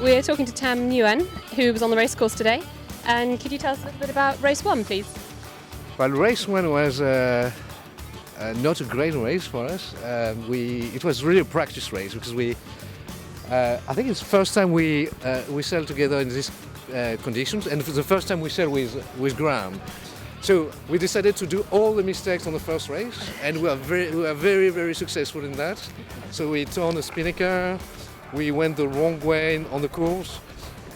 we're talking to Tam Nguyen, who was on the race course today. And could you tell us a little bit about race 1, please? Well, race 1 was not a great race for us. It was really a practice race because I think it's the first time we sailed together in these conditions, and for the first time we sailed with Graham. So we decided to do all the mistakes on the first race, and we are very, very successful in that. So we turned a spinnaker, we went the wrong way on the course,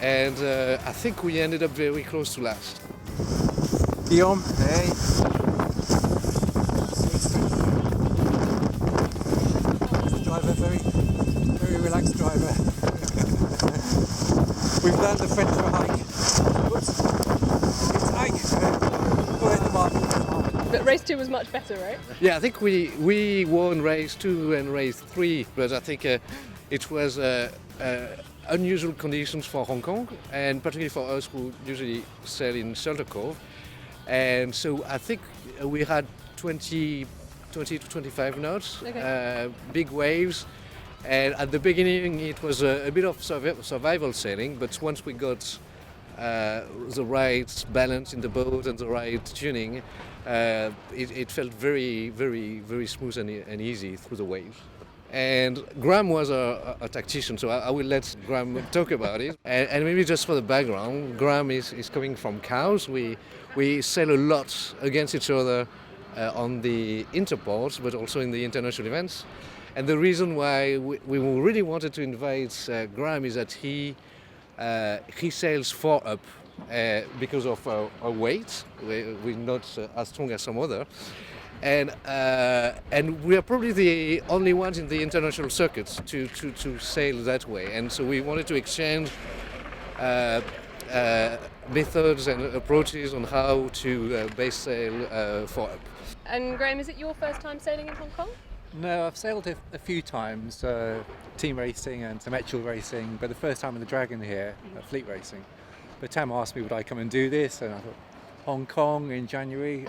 and I think we ended up very close to last. Guillaume, hey. Driver, very relaxed driver. We've learned the French for hike. Whoops. It's hike. But race 2 was much better, right? Yeah, I think we won race 2 and race 3, but I think it was unusual conditions for Hong Kong, and particularly for us who usually sail in Shelter Cove. And so I think we had 20 to 25 knots, okay. Big waves. And at the beginning it was a bit of survival sailing, but once we got the right balance in the boat and the right tuning, it felt very, very, very smooth and easy through the waves. And Graham was a tactician, so I will let Graham talk about it. And maybe just for the background, Graham is coming from Cowes. We sail a lot against each other on the interports, but also in the international events. And the reason why we really wanted to invite Graham is that he sails 4 up because of our weight. We're not as strong as some other. And we are probably the only ones in the international circuits to sail that way. And so we wanted to exchange methods and approaches on how to base sail 4 up. And Graham, is it your first time sailing in Hong Kong? No, I've sailed a few times, team racing and some actual racing, but the first time in the Dragon here, fleet racing. But Tam asked me would I come and do this, and I thought, Hong Kong in January,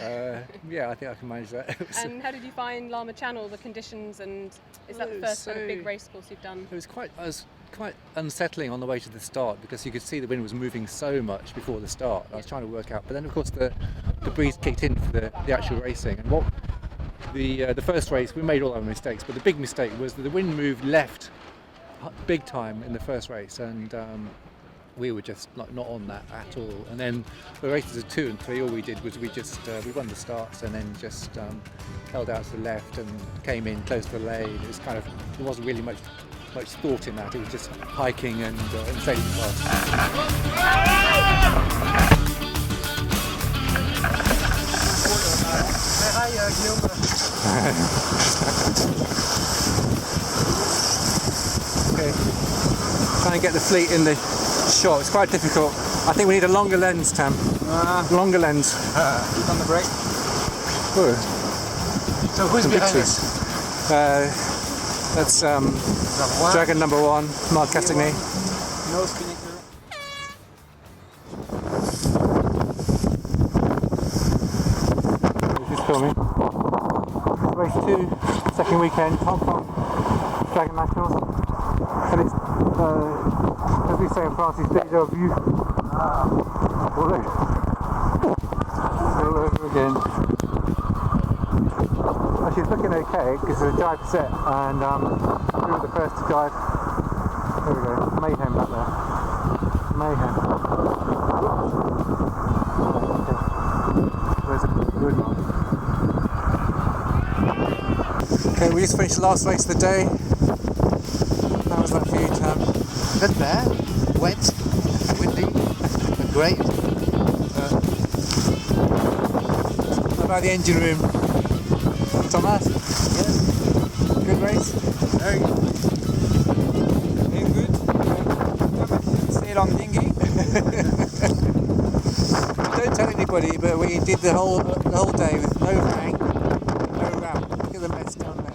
yeah, I think I can manage that. And how did you find Lama Channel, the conditions, and is that the first kind of big race course you've done? It was quite unsettling on the way to the start because you could see the wind was moving so much before the start. I was trying to work out, but then of course the breeze kicked in for the actual racing. And what the first race, we made all our mistakes, but the big mistake was that the wind moved left big time in the first race, and we were just like not on that at all. And then the races of 2 and 3, all we did was we won the starts and then just held out to the left and came in close to the lane. It was there wasn't really much thought in that. It was just hiking and sailing fast. Hi, Guillaume. Okay, trying to get the fleet in the shot. It's quite difficult. I think we need a longer lens, Tam. Longer lens. Keep on the brake. Good. So who's behind us? That's Dragon number 1, Mark Castigny. No spinnaker. Filming. Race 2, second weekend, Hong Kong, Dragon Nationals. And it's, as we say in France, it's déjà vu. All over again. Actually, it's looking okay because the drive set, and we were the first to drive. There we go, mayhem back there. Mayhem. Okay. There's a good one. Okay, we just finished the last race of the day. How was that for you, Tam? Not bad. Wet, windy, but great. How about the engine room? Thomas? Yes. Good race? Very good. Very good. Thomas didn't sail on dinghy. Don't tell anybody, but we did the whole day with no hang, no ramp. Look at the mess down there.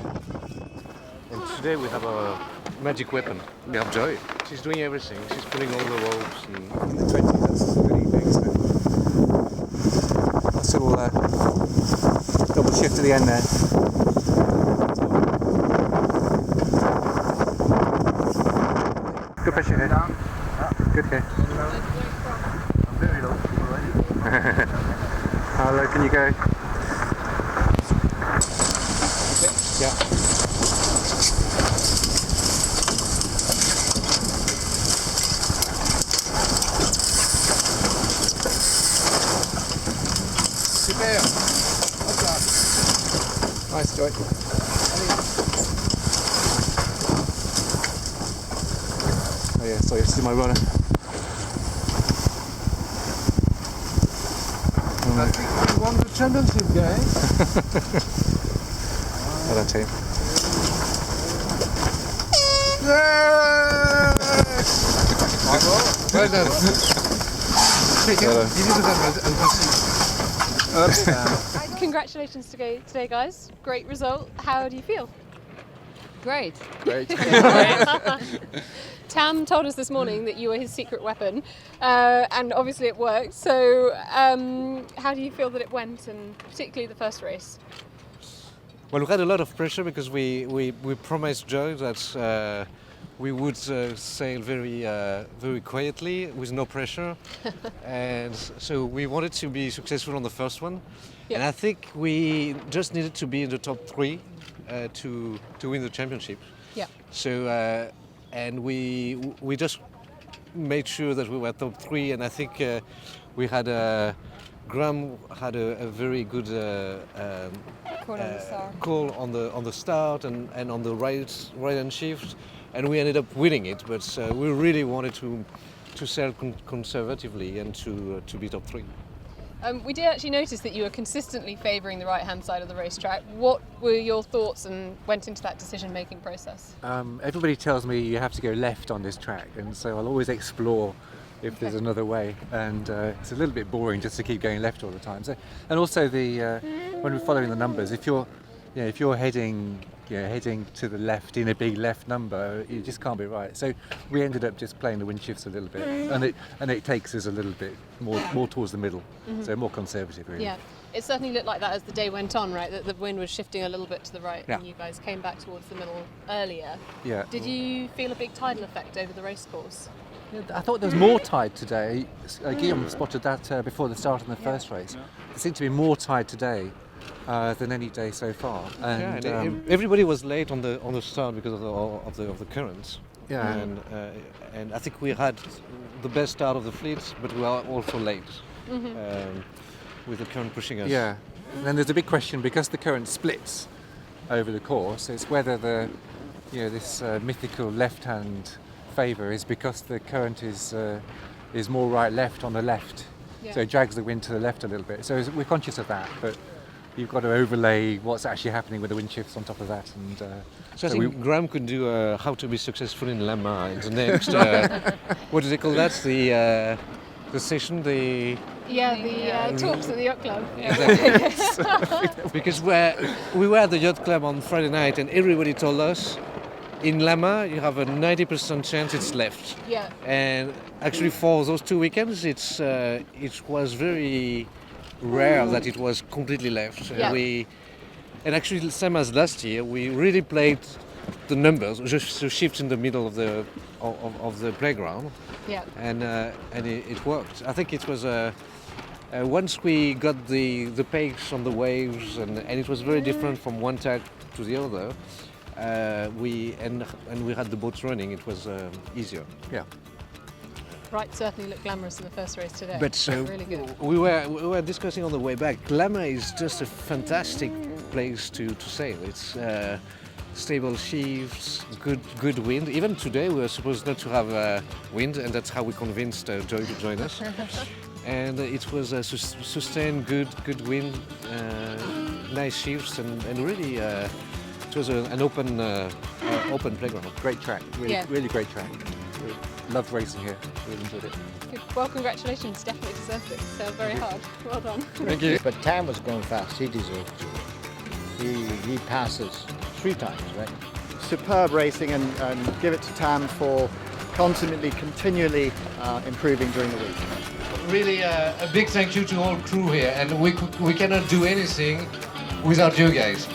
And today we have a magic weapon. We have Joy. She's doing everything. She's pulling all the ropes. In the 20s, that's really big. So that's all double shift at the end there. Good pressure here. good here. I'm very low already. How low can you go? Yeah. Super. Nice, Joy. Oh yeah, sorry, this is my runner. I think we won the championship, guys. Well done, team. Well done. Congratulations today, guys. Great result. How do you feel? Great. Great. Tam told us this morning that you were his secret weapon, and obviously it worked. So, how do you feel that it went, and particularly the first race? Well, we had a lot of pressure because we promised Joe that we would sail very quietly with no pressure, and so we wanted to be successful on the first one. Yeah. And I think we just needed to be in the top 3 to win the championship. Yeah. So and we just made sure that we were top 3, and I think we had Graham had a very good call on the start and on the right hand shift, and we ended up winning it. But we really wanted to sail conservatively and to be top 3. We did actually notice that you were consistently favouring the right-hand side of the racetrack. What were your thoughts and went into that decision-making process? Everybody tells me you have to go left on this track, and so I'll always explore if there's another way. And it's a little bit boring just to keep going left all the time. So, and also when we're following the numbers, if you're heading to the left in a big left number, you just can't be right. So we ended up just playing the wind shifts a little bit, and it takes us a little bit more towards the middle, so more conservative really. Yeah, it certainly looked like that as the day went on, right? That the wind was shifting a little bit to the right, Yeah. and you guys came back towards the middle earlier. Yeah. Did you feel a big tidal effect over the race course? Yeah, I thought there was more tide today. Guillaume spotted that before the start of the first race. There seemed to be more tide today than any day so far. And, everybody was late on the start because of the currents. Yeah. And I think we had the best start of the fleet, but we are also late with the current pushing us. Yeah. And then there's a big question, because the current splits over the course. It's whether this mythical left-hand favour is because the current is more right-left on the left, so it drags the wind to the left a little bit. So we're conscious of that, but you've got to overlay what's actually happening with the wind shifts on top of that. And so I think Graham could do how to be successful in Lama in the next. What do they call that? The session, the talks at the yacht club. Exactly. Because we were at the yacht club on Friday night, and everybody told us in Lama you have a 90% chance it's left. Yeah. And actually for those 2 weekends, it was very rare that it was completely left. Yeah. And actually, same as last year, we really played the numbers, just to shift in the middle of the playground. Yeah. And it worked. I think it was once we got the pace on the waves, and it was very different from one tag to the other. We had the boats running. It was easier. yeah. Right, certainly looked glamorous in the first race today. But really good. we were discussing on the way back. Lama is just a fantastic place to sail. It's stable shifts, good wind. Even today we were supposed not to have wind, and that's how we convinced Joy to join us. And it was a sustained good wind, nice shifts, and really it was an open playground. Great track, really great track. Loved racing here, really enjoyed it. Good. Well, congratulations, definitely deserved it. Sailed very hard. Well done. Thank you. But Tam was going fast. He deserved to. He passes 3 times, right? Superb racing, and give it to Tam for continually improving during the week. Really a big thank you to all crew here, and we cannot do anything without you guys.